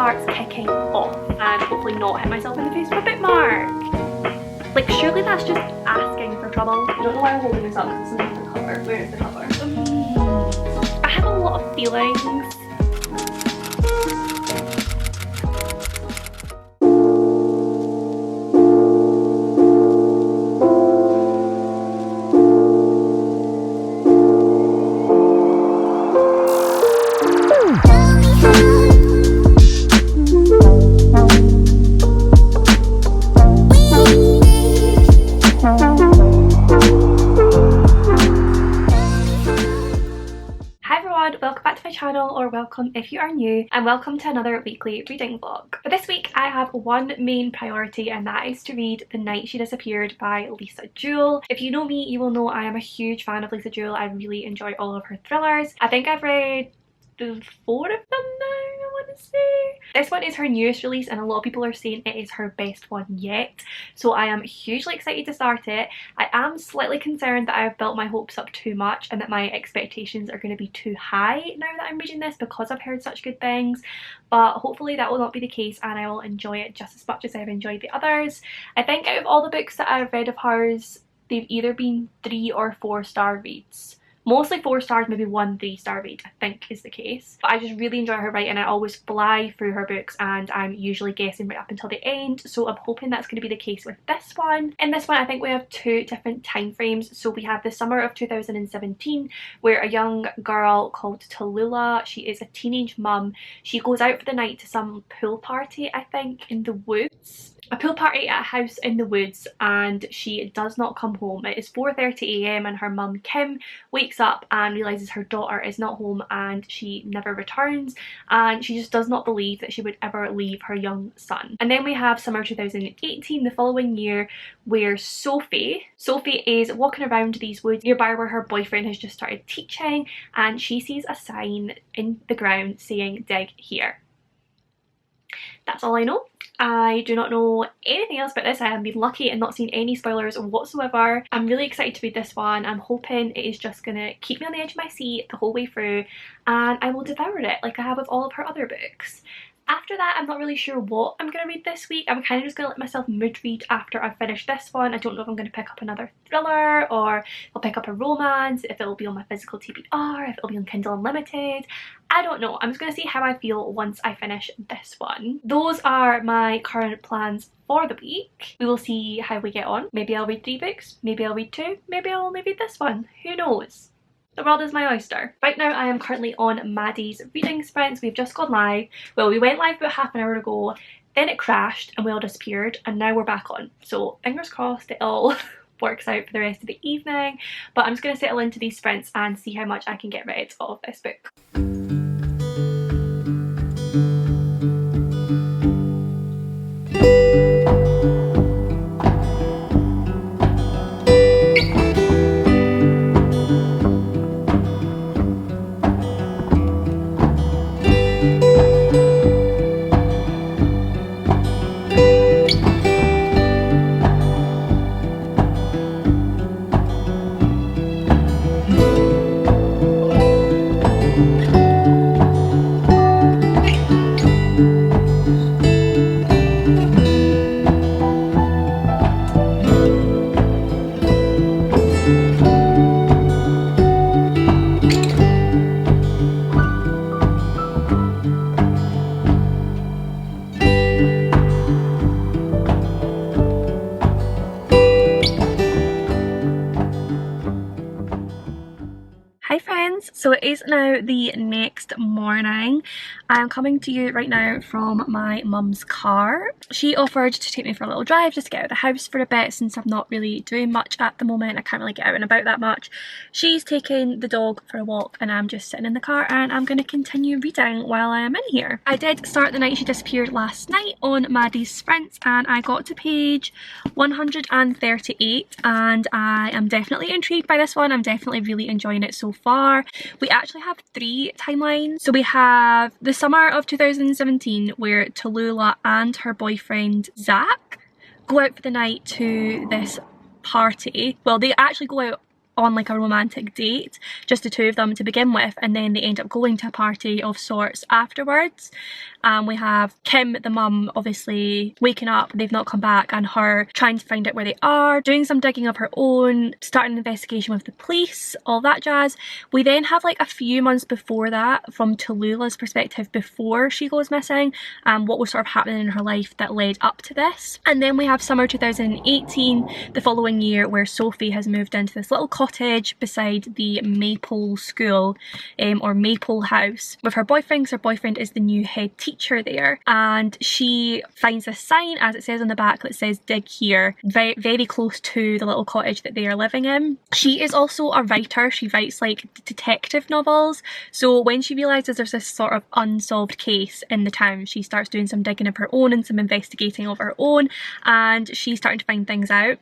starts kicking off and hopefully not hit myself in the face with a bookmark. Like, surely that's just asking for trouble. I don't know why I'm holding this up because this isn't the cover. Where is the cover? I have a lot of feelings. Welcome back to my channel, or welcome if you are new, and welcome to another weekly reading vlog. For this week I have one main priority, and that is to read The Night She Disappeared by Lisa Jewell. If you know me, you will know I am a huge fan of Lisa Jewell. I really enjoy all of her thrillers. I think I've read 4 of them now, I want to say. This one is her newest release and a lot of people are saying it is her best one yet, so I am hugely excited to start it. I am slightly concerned that I have built my hopes up too much and that my expectations are going to be too high now that I'm reading this because I've heard such good things, but hopefully that will not be the case and I will enjoy it just as much as I've enjoyed the others. I think out of all the books that I've read of hers, they've either been 3 or 4 star reads. Mostly 4 stars, maybe 1 3-star read, I think is the case. But I just really enjoy her writing. I always fly through her books and I'm usually guessing right up until the end, so I'm hoping that's going to be the case with this one. In this one I think we have 2 different time frames. So we have the summer of 2017 where a young girl called Tallulah, she is a teenage mum, she goes out for the night to some pool party, I think, in the woods. A pool party at a house in the woods, and she does not come home. It is 4:30 AM and her mum Kim wakes up and realises her daughter is not home and she never returns, and she just does not believe that she would ever leave her young son. And then we have summer 2018, the following year, where Sophie is walking around these woods nearby where her boyfriend has just started teaching, and she sees a sign in the ground saying "dig here." That's all I know. I do not know anything else about this. I have been lucky and not seen any spoilers whatsoever. I'm really excited to read this one. I'm hoping it is just gonna keep me on the edge of my seat the whole way through and I will devour it like I have with all of her other books. After that, I'm not really sure what I'm going to read this week. I'm kind of just going to let myself mood read after I've finished this one. I don't know if I'm going to pick up another thriller or I'll pick up a romance, if it'll be on my physical TBR, if it'll be on Kindle Unlimited. I don't know. I'm just going to see how I feel once I finish this one. Those are my current plans for the week. We will see how we get on. Maybe I'll read 3 books, maybe I'll read 2, maybe I'll only read this one. Who knows? The world is my oyster. Right now I am currently on Maddie's reading sprints. We've just gone live. Well, we went live about half an hour ago, then it crashed and we all disappeared, and now we're back on. So fingers crossed it all works out for the rest of the evening. But I'm just going to settle into these sprints and see how much I can get read of this book. Hi friends, so it is now the next morning. I'm coming to you right now from my mum's car. She offered to take me for a little drive just to get out of the house for a bit since I'm not really doing much at the moment. I can't really get out and about that much. She's taking the dog for a walk and I'm just sitting in the car and I'm going to continue reading while I am in here. I did start The Night She Disappeared last night on Maddie's sprints and I got to page 138 and I am definitely intrigued by this one. I'm definitely really enjoying it so far. We actually have 3 timelines. So we have the summer of 2017 where Tallulah and her boyfriend Zach go out for the night to this party. Well, they actually go out on like a romantic date, just the two of them to begin with, and then they end up going to a party of sorts afterwards. We have Kim, the mum, obviously waking up, they've not come back, and her trying to find out where they are, doing some digging of her own, starting an investigation with the police, all that jazz. We then have like a few months before that, from Tallulah's perspective before she goes missing, and what was sort of happening in her life that led up to this. And then we have summer 2018, the following year, where Sophie has moved into this little cottage beside the Maple School, or Maple House, with her boyfriend, 'cause her boyfriend is the new head teacher there, and she finds this sign, as it says on the back, that says dig here, very, very close to the little cottage that they are living in. She is also a writer, she writes like detective novels, so when she realises there's this sort of unsolved case in the town, she starts doing some digging of her own and some investigating of her own, and she's starting to find things out.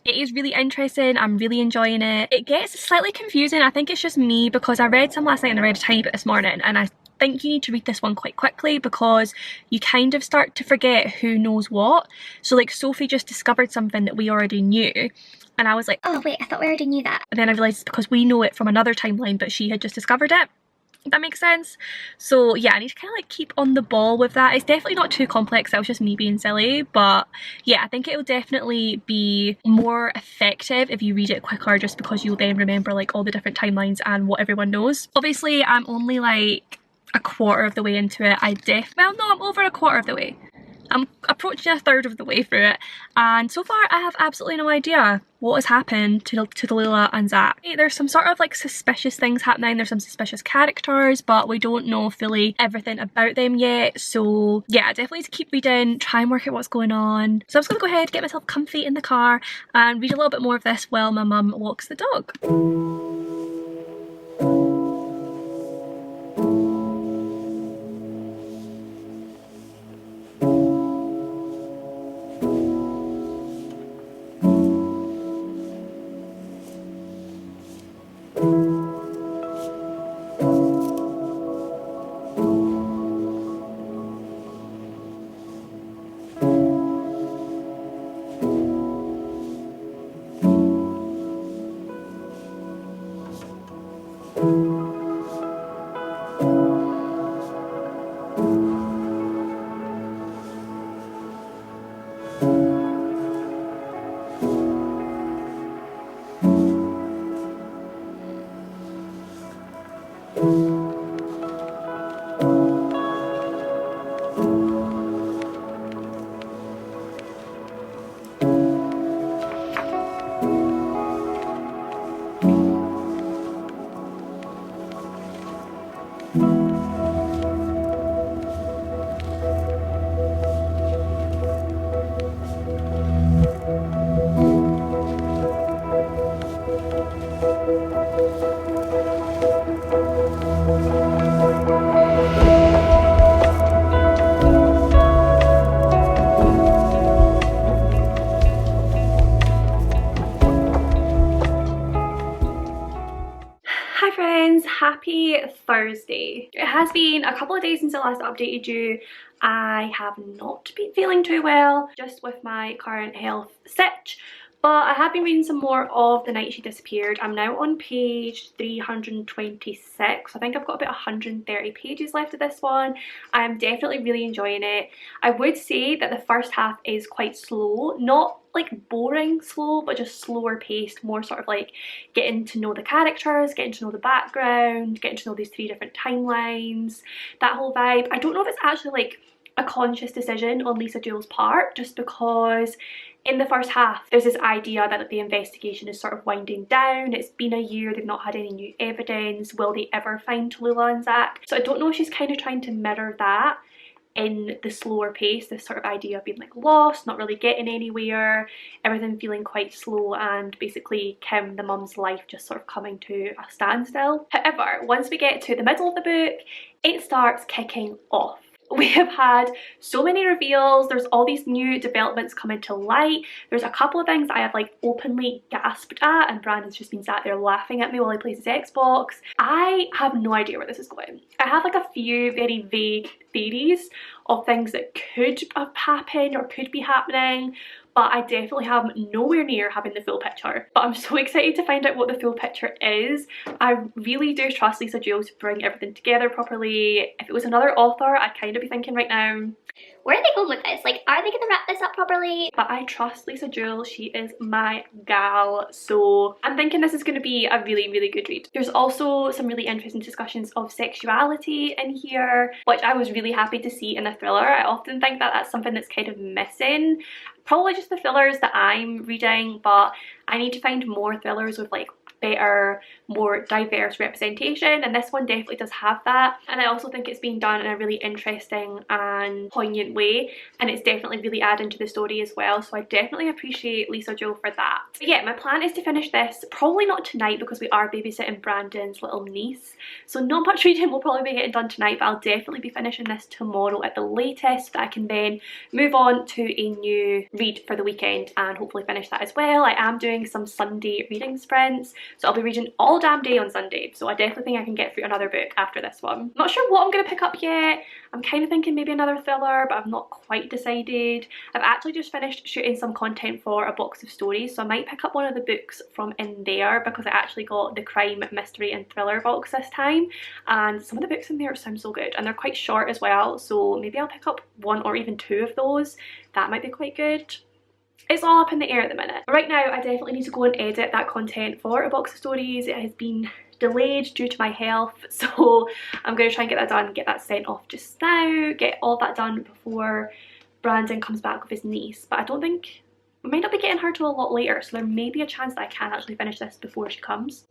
It is really interesting, I'm really enjoying it. It gets slightly confusing, I think it's just me, because I read some last night and I read a tiny bit this morning, and I think you need to read this one quite quickly because you kind of start to forget who knows what. So like Sophie just discovered something that we already knew, and I was like, oh wait, I thought we already knew that. And then I realised it's because we know it from another timeline, but she had just discovered it. If that makes sense. So yeah, I need to kind of like keep on the ball with that. It's definitely not too complex, that was just me being silly, but yeah, I think it will definitely be more effective if you read it quicker, just because you'll then remember like all the different timelines and what everyone knows. Obviously I'm only like a quarter of the way into it. Well no, I'm over a quarter of the way. I'm approaching a third of the way through it, and so far I have absolutely no idea what has happened to Tallulah and Zach. There's some sort of like suspicious things happening, there's some suspicious characters, but we don't know fully everything about them yet. So yeah, I definitely need to keep reading, try and work out what's going on. So I'm just gonna go ahead, get myself comfy in the car and read a little bit more of this while my mum walks the dog. Happy Thursday. It has been a couple of days since I last updated you. I have not been feeling too well, just with my current health sitch, but I have been reading some more of The Night She Disappeared. I'm now on page 326. I think I've got about 130 pages left of this one. I'm definitely really enjoying it. I would say that the first half is quite slow, not like boring slow, but just slower paced, more sort of like getting to know the characters, getting to know the background, getting to know these three different timelines, that whole vibe. I don't know if it's actually like a conscious decision on Lisa Jewell's part, just because in the first half there's this idea that the investigation is sort of winding down. It's been a year, they've not had any new evidence. Will they ever find Tallulah and Zach? So I don't know if she's kind of trying to mirror that in the slower pace, this sort of idea of being like lost, not really getting anywhere, everything feeling quite slow, and basically Kim, the mum's life, just sort of coming to a standstill. However, once we get to the middle of the book, it starts kicking off. We have had so many reveals, there's all these new developments coming to light. There's a couple of things I have like openly gasped at, and Brandon's just been sat there laughing at me while he plays his Xbox. I have no idea where this is going. I have like a few very vague theories of things that could have happened or could be happening, but I definitely have nowhere near having the full picture. But I'm so excited to find out what the full picture is. I really do trust Lisa Jewell to bring everything together properly. If it was another author, I'd kind of be thinking right now, where are they going with this? Like, are they gonna wrap this up properly? But I trust Lisa Jewell, she is my gal, so I'm thinking this is going to be a really, really good read. There's also some really interesting discussions of sexuality in here, which I was really happy to see in a thriller. I often think that that's something that's kind of missing. Probably just the thrillers that I'm reading, but I need to find more thrillers with like better, more diverse representation, and this one definitely does have that. And I also think it's being done in a really interesting and poignant way, and it's definitely really adding to the story as well, so I definitely appreciate Lisa Jewell for that. But yeah, my plan is to finish this probably not tonight because we are babysitting Brandon's little niece, so not much reading will probably be getting done tonight, but I'll definitely be finishing this tomorrow at the latest, so that I can then move on to a new read for the weekend and hopefully finish that as well. I am doing some Sunday reading sprints, so I'll be reading all damn day on Sunday, so I definitely think I can get through another book after this one. I'm not sure what I'm going to pick up yet. I'm kind of thinking maybe another thriller, but I've not quite decided. I've actually just finished shooting some content for a box of stories, so I might pick up one of the books from in there because I actually got the crime, mystery and thriller box this time, and some of the books in there sound so good, and they're quite short as well, so maybe I'll pick up one or even two of those. That might be quite good. It's all up in the air at the minute. Right now, I definitely need to go and edit that content for a box of stories. It has been delayed due to my health, so I'm going to try and get that done, get that sent off just now, get all that done before Brandon comes back with his niece. But I don't think, we might not be getting her till a lot later, so there may be a chance that I can actually finish this before she comes.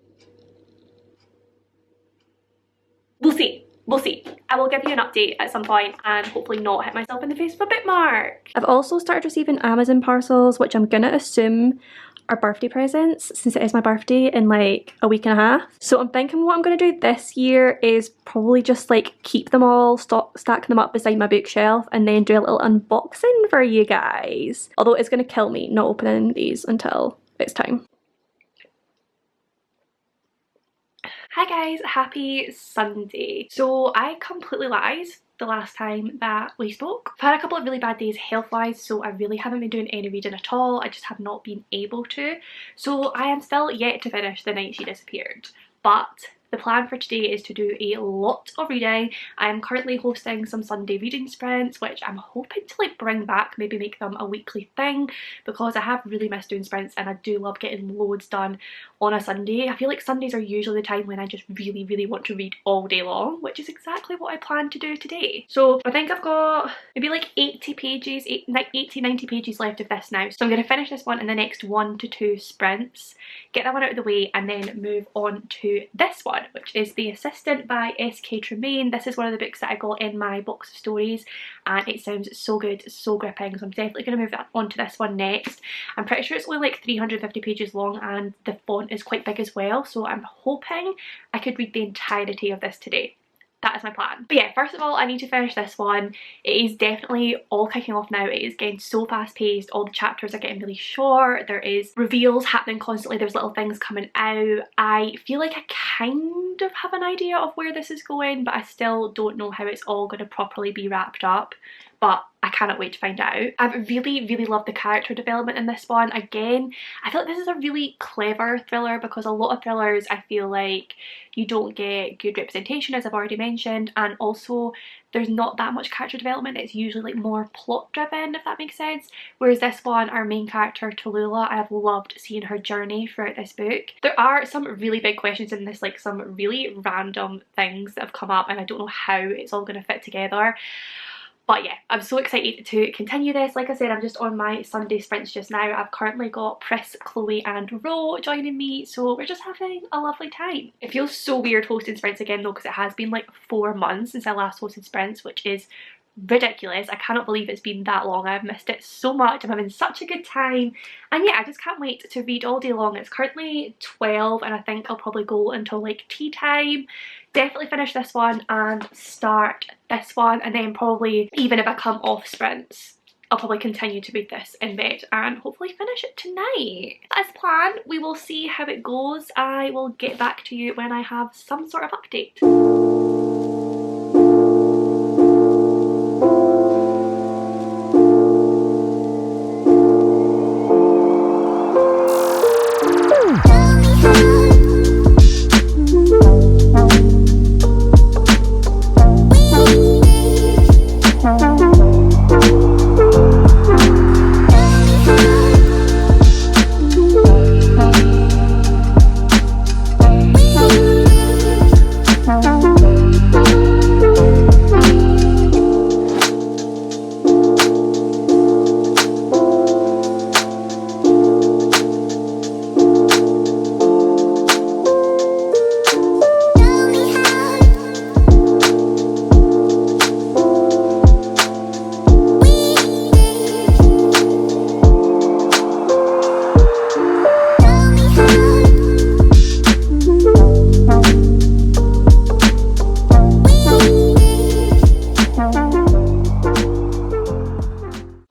We'll see. We'll see. I will give you an update at some point and hopefully not hit myself in the face with a bookmark. I've also started receiving Amazon parcels, which I'm gonna assume are birthday presents since it is my birthday in like a week and a half. So I'm thinking what I'm gonna do this year is probably just like keep them all, stack them up beside my bookshelf and then do a little unboxing for you guys. Although it's gonna kill me not opening these until it's time. Hi guys, happy Sunday. So I completely lied the last time that we spoke. I've had a couple of really bad days health-wise, so I really haven't been doing any reading at all. I just have not been able to. So I am still yet to finish The Night She Disappeared. But the plan for today is to do a lot of reading. I am currently hosting some Sunday reading sprints, which I'm hoping to like bring back, maybe make them a weekly thing, because I have really missed doing sprints and I do love getting loads done on a Sunday. I feel like Sundays are usually the time when I just really, really want to read all day long, which is exactly what I plan to do today. So I think I've got maybe like 80 pages, 90 pages left of this now. So I'm going to finish this one in the next 1 to 2 sprints, get that one out of the way, and then move on to this one, which is The Assistant by S.K. Tremaine. This is one of the books that I got in my box of stories and it sounds so good, so gripping, so I'm definitely going to move that on to this one next. I'm pretty sure it's only like 350 pages long and the font is quite big as well, so I'm hoping I could read the entirety of this today. That is my plan. But yeah, first of all, I need to finish this one. It is definitely all kicking off now. It is getting so fast paced. All the chapters are getting really short. There is reveals happening constantly. There's little things coming out. I feel like I kind of have an idea of where this is going, but I still don't know how it's all going to properly be wrapped up. But I cannot wait to find out. I've really, really loved the character development in this one. Again, I feel like this is a really clever thriller because a lot of thrillers I feel like you don't get good representation, as I've already mentioned, and also there's not that much character development. It's usually like more plot driven, if that makes sense. Whereas this one, our main character Tallulah, I have loved seeing her journey throughout this book. There are some really big questions in this, like some really random things that have come up and I don't know how it's all going to fit together. But yeah, I'm so excited to continue this. Like I said, I'm just on my Sunday sprints just now. I've currently got Pris, Chloe and Ro joining me, so we're just having a lovely time. It feels so weird hosting sprints again though, because it has been like 4 months since I last hosted sprints, which is ridiculous. I cannot believe it's been that long. I've missed it so much. I'm having such a good time, and yeah, I just can't wait to read all day long. It's currently 12 and I think I'll probably go until like tea time. Definitely finish this one and start this one, and then probably even if I come off sprints I'll probably continue to read this in bed and hopefully finish it tonight. As planned, we will see how it goes. I will get back to you when I have some sort of update.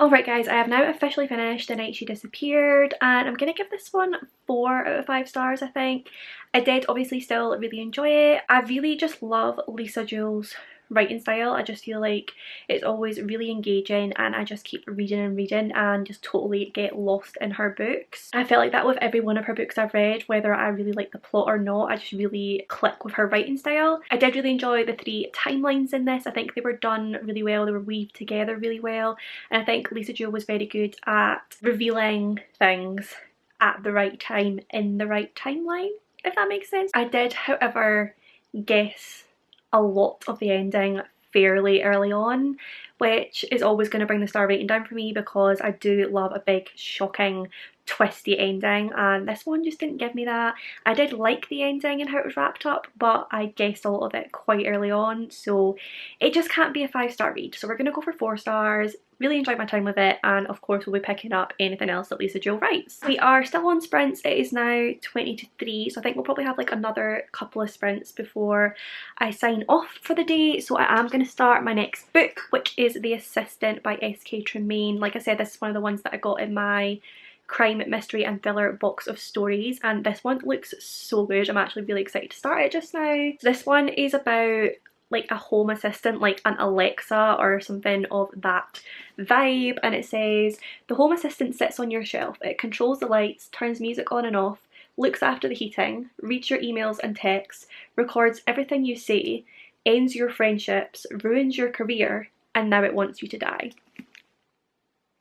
Alright guys, I have now officially finished The Night She Disappeared and I'm going to give this one 4 out of 5 stars I think. I did obviously still really enjoy it. I really just love Lisa Jewell's writing style. I just feel like it's always really engaging and I just keep reading and reading and just totally get lost in her books. I felt like that with every one of her books I've read, whether I really like the plot or not. I just really click with her writing style. I did really enjoy the 3 timelines in this. I think they were done really well, they were weaved together really well, and I think Lisa Jewell was very good at revealing things at the right time in the right timeline, if that makes sense. I did, however, guess a lot of the ending fairly early on, which is always going to bring the star rating down for me because I do love a big shocking twisty ending, and this one just didn't give me that. I did like the ending and how it was wrapped up, but I guessed a lot of it quite early on, so it just can't be a 5-star read. So we're going to go for 4 stars. Really enjoyed my time with it, and of course we'll be picking up anything else that Lisa Jewell writes. We are still on sprints. It is now 20 to 3, so I think we'll probably have like another couple of sprints before I sign off for the day. So I am going to start my next book, which is The Assistant by S.K. Tremaine. Like I said, this is one of the ones that I got in my crime, mystery and thriller box of stories, and this one looks so good. I'm actually really excited to start it just now. So this one is about like a home assistant, like an Alexa or something of that vibe, and it says the home assistant sits on your shelf. It controls the lights, turns music on and off, looks after the heating, reads your emails and texts, records everything you say, ends your friendships, ruins your career, and now it wants you to die.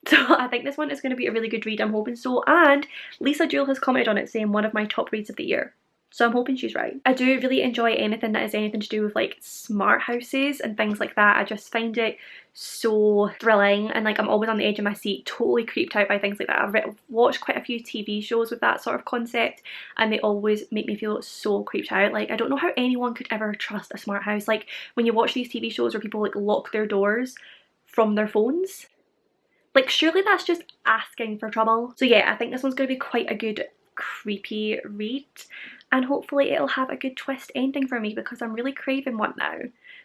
So I think this one is going to be a really good read, I'm hoping so, and Lisa Jewell has commented on it saying one of my top reads of the year. So I'm hoping she's right. I do really enjoy anything that has anything to do with like smart houses and things like that. I just find it so thrilling, and like I'm always on the edge of my seat, totally creeped out by things like that. I've watched quite a few TV shows with that sort of concept and they always make me feel so creeped out. Like I don't know how anyone could ever trust a smart house. Like when you watch these TV shows where people like lock their doors from their phones, like surely that's just asking for trouble. So yeah, I think this one's going to be quite a good creepy read, and hopefully it'll have a good twist ending for me because I'm really craving one now.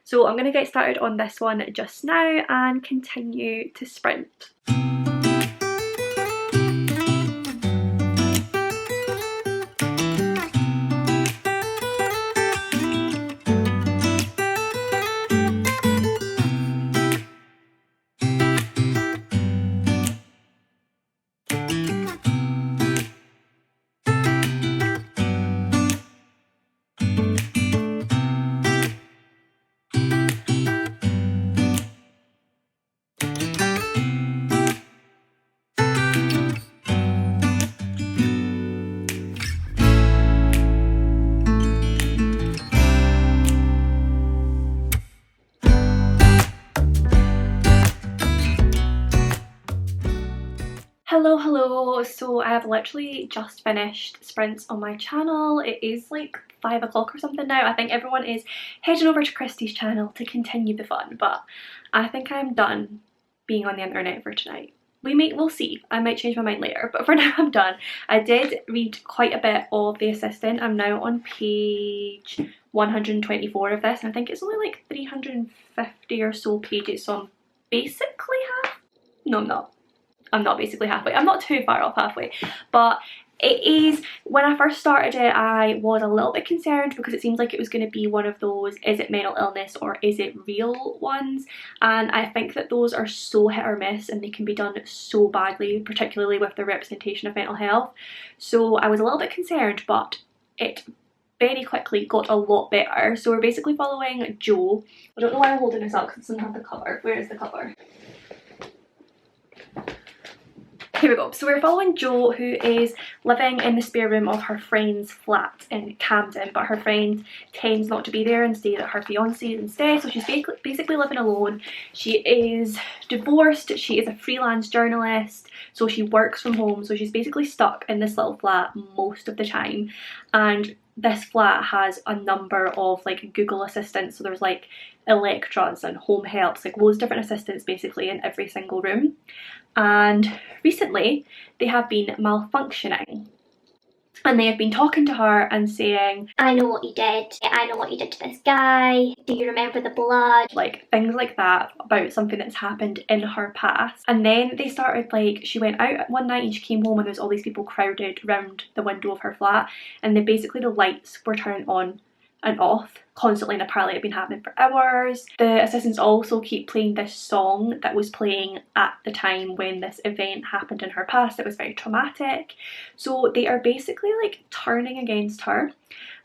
So I'm going to get started on this one just now and continue to sprint. Hello, so I have literally just finished sprints on my channel. It is like 5 o'clock or something now. I think everyone is heading over to Christy's channel to continue the fun, but I think I'm done being on the internet for tonight. We'll see. I might change my mind later, but for now I'm done. I did read quite a bit of The Assistant. I'm now on page 124 of this, and I think it's only like 350 or so pages, so I'm basically half. No, I'm not. I'm not basically halfway. I'm not too far off halfway, but it is, when I first started it I was a little bit concerned because it seems like it was going to be one of those is it mental illness or is it real ones, and I think that those are so hit or miss and they can be done so badly, particularly with the representation of mental health. So I was a little bit concerned, but it very quickly got a lot better. So we're basically following Jo. I don't know why I'm holding this up because it doesn't have the cover. Where is the cover? Here we go. So we're following Jo, who is living in the spare room of her friend's flat in Camden, but her friend tends not to be there and stays at her fiance's instead. So she's basically living alone. She is divorced, she is a freelance journalist, so she works from home, so she's basically stuck in this little flat most of the time. And this flat has a number of like Google assistants, so there's like Electras and home helps, like loads of different assistants basically in every single room. And recently they have been malfunctioning. And they have been talking to her and saying, I know what you did. I know what you did to this guy. Do you remember the blood? Like things like that about something that's happened in her past. And then they started like, she went out one night and she came home and there was all these people crowded around the window of her flat, and then basically the lights were turning on and off constantly, and apparently it had been happening for hours. The assistants also keep playing this song that was playing at the time when this event happened in her past. It was very traumatic. So they are basically like turning against her.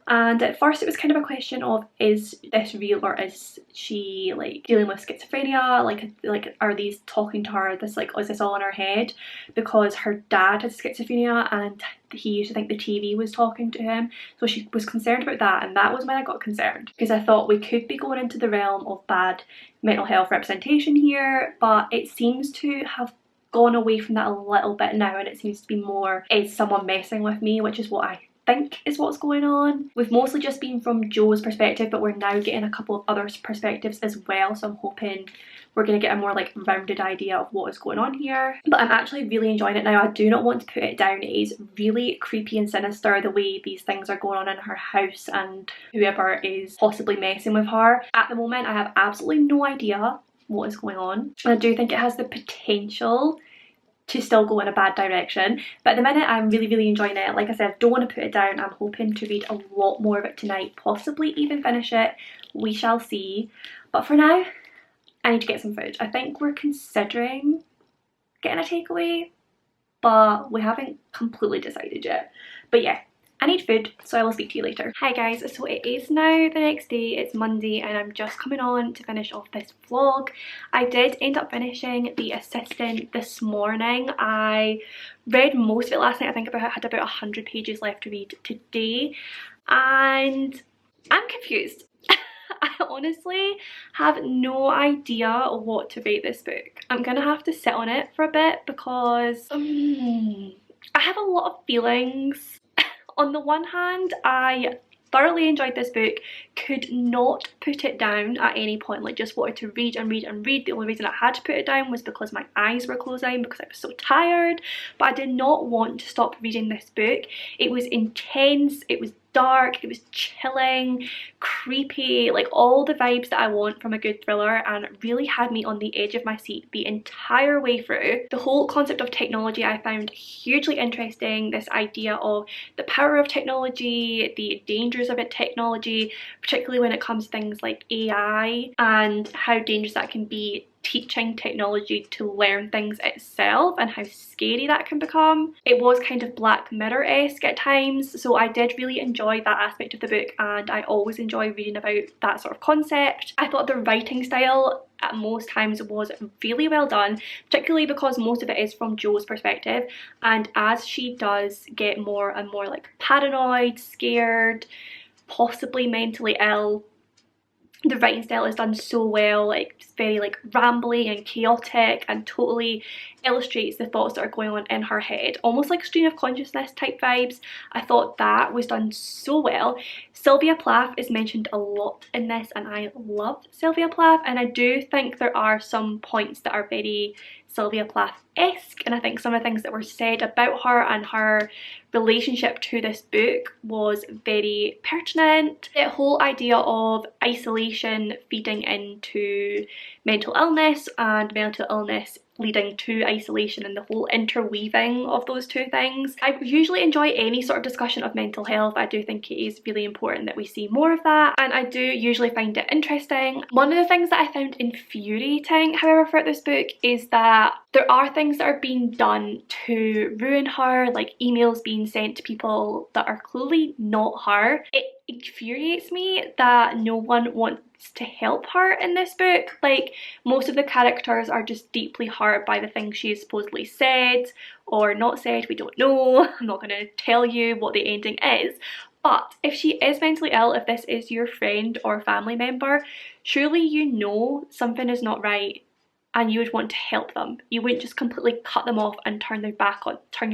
And at first it was kind of a question of, is this real or is she like dealing with schizophrenia? Like are these talking to her? This like, is this all in her head? Because her dad had schizophrenia and he used to think the TV was talking to him. So she was concerned about that, and that was when I got concerned, because I thought we could be going into the realm of bad mental health representation here, but it seems to have gone away from that a little bit now, and it seems to be more, is someone messing with me, which is what I think is what's going on. We've mostly just been from Joe's perspective, but we're now getting a couple of other perspectives as well, so I'm hoping we're going to get a more like rounded idea of what is going on here. But I'm actually really enjoying it now. I do not want to put it down. It is really creepy and sinister the way these things are going on in her house and whoever is possibly messing with her. At the moment I have absolutely no idea what is going on. I do think it has the potential to still go in a bad direction, but at the minute I'm really enjoying it. Like I said, I don't want to put it down. I'm hoping to read a lot more of it tonight, possibly even finish it. We shall see. But for now I need to get some food. I think we're considering getting a takeaway, but we haven't completely decided yet. But yeah, I need food, so I will speak to you later. Hi guys, so it is now the next day. It's Monday and I'm just coming on to finish off this vlog. I did end up finishing The Assistant this morning. I read most of it last night. I think I had about 100 pages left to read today, and I'm confused. I honestly have no idea what to rate this book. I'm gonna have to sit on it for a bit because I have a lot of feelings. On the one hand, I thoroughly enjoyed this book, could not put it down at any point, like just wanted to read and read and read. The only reason I had to put it down was because my eyes were closing because I was so tired, but I did not want to stop reading this book. It was intense, it was dark, it was chilling, creepy, like all the vibes that I want from a good thriller, and it really had me on the edge of my seat the entire way through. The whole concept of technology I found hugely interesting. This idea of the power of technology, the dangers of technology, particularly when it comes to things like AI and how dangerous that can be, teaching technology to learn things itself and how scary that can become. It was kind of Black Mirror-esque at times, so I did really enjoy that aspect of the book, and I always enjoy reading about that sort of concept. I thought the writing style at most times was really well done, particularly because most of it is from Joe's perspective, and as she does get more and more like paranoid, scared, possibly mentally ill, the writing style is done so well. Like it's very like rambly and chaotic and totally illustrates the thoughts that are going on in her head, almost like stream of consciousness type vibes. I thought that was done so well. Sylvia Plath is mentioned a lot in this, and I love Sylvia Plath, and I do think there are some points that are very Sylvia Plath-esque, and I think some of the things that were said about her and her relationship to this book was very pertinent. The whole idea of isolation feeding into mental illness and mental illness leading to isolation, and the whole interweaving of those two things. I usually enjoy any sort of discussion of mental health. I do think it is really important that we see more of that, and I do usually find it interesting. One of the things that I found infuriating, however, throughout this book is that there are things that are being done to ruin her, like emails being sent to people that are clearly not her. It infuriates me that no one wants to help her in this book. Like, most of the characters are just deeply hurt by the things she has supposedly said or not said. We don't know. I'm not going to tell you what the ending is. But if she is mentally ill, if this is your friend or family member, surely you know something is not right and you would want to help them. You wouldn't just completely cut them off and turn your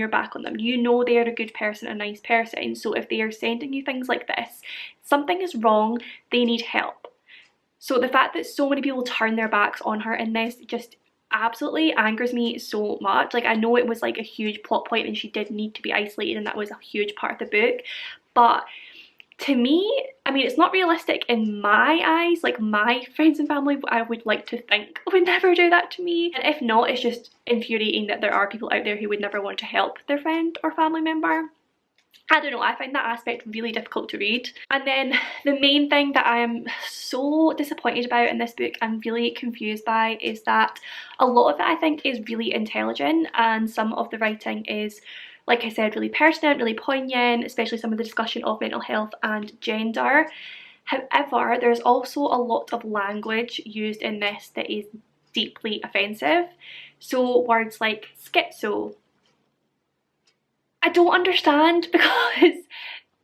back on them. You know they're a good person, a nice person. So if they are sending you things like this, something is wrong, they need help. So the fact that so many people turn their backs on her in this, just, absolutely angers me so much. Like, I know it was like a huge plot point and she did need to be isolated and that was a huge part of the book, but to me, I mean, it's not realistic in my eyes. Like, my friends and family, I would like to think, would never do that to me. And if not, it's just infuriating that there are people out there who would never want to help their friend or family member. I don't know, I find that aspect really difficult to read. And then the main thing that I am so disappointed about in this book and really confused by is that a lot of it I think is really intelligent, and some of the writing is, like I said, really pertinent, really poignant, especially some of the discussion of mental health and gender. However, there's also a lot of language used in this that is deeply offensive. So words like schizo, I don't understand, because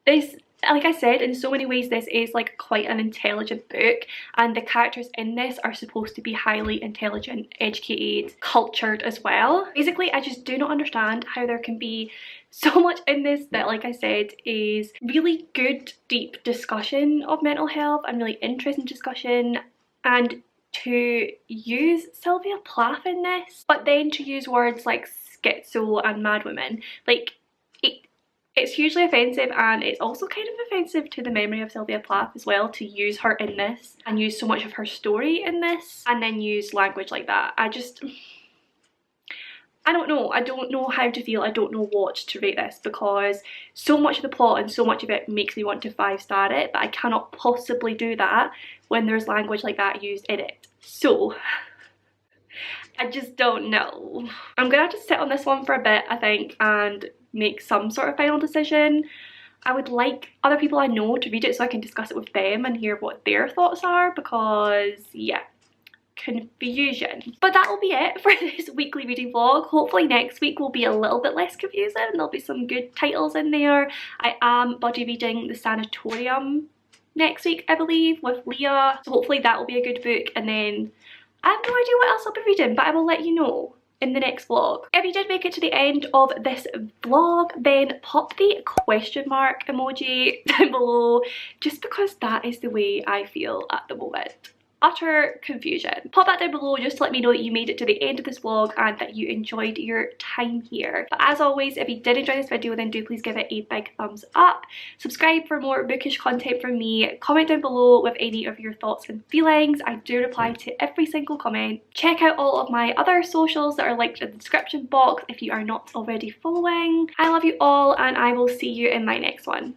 this, like I said, in so many ways this is like quite an intelligent book, and the characters in this are supposed to be highly intelligent, educated, cultured as well. Basically, I just do not understand how there can be so much in this that, like I said, is really good, deep discussion of mental health and really interesting discussion, and to use Sylvia Plath in this, but then to use words like schizo and mad women, like, it's hugely offensive, and it's also kind of offensive to the memory of Sylvia Plath as well to use her in this and use so much of her story in this and then use language like that. I don't know. I don't know how to feel. I don't know what to rate this, because so much of the plot and so much of it makes me want to 5-star it, but I cannot possibly do that when there's language like that used in it. So I just don't know. I'm gonna have to sit on this one for a bit, I think, and make some sort of final decision. I would like other people I know to read it so I can discuss it with them and hear what their thoughts are, because yeah, confusion. But that will be it for this weekly reading vlog. Hopefully next week will be a little bit less confusing. There'll be some good titles in there. I am buddy reading The Sanatorium next week, I believe, with Leah, so hopefully that will be a good book. And then I have no idea what else I'll be reading, but I will let you know in the next vlog. If you did make it to the end of this vlog, then pop the question mark emoji down below, just because that is the way I feel at the moment. Utter confusion. Pop that down below just to let me know that you made it to the end of this vlog and that you enjoyed your time here. But as always, if you did enjoy this video, then do please give it a big thumbs up. Subscribe for more bookish content from me. Comment down below with any of your thoughts and feelings. I do reply to every single comment. Check out all of my other socials that are linked in the description box if you are not already following. I love you all, and I will see you in my next one.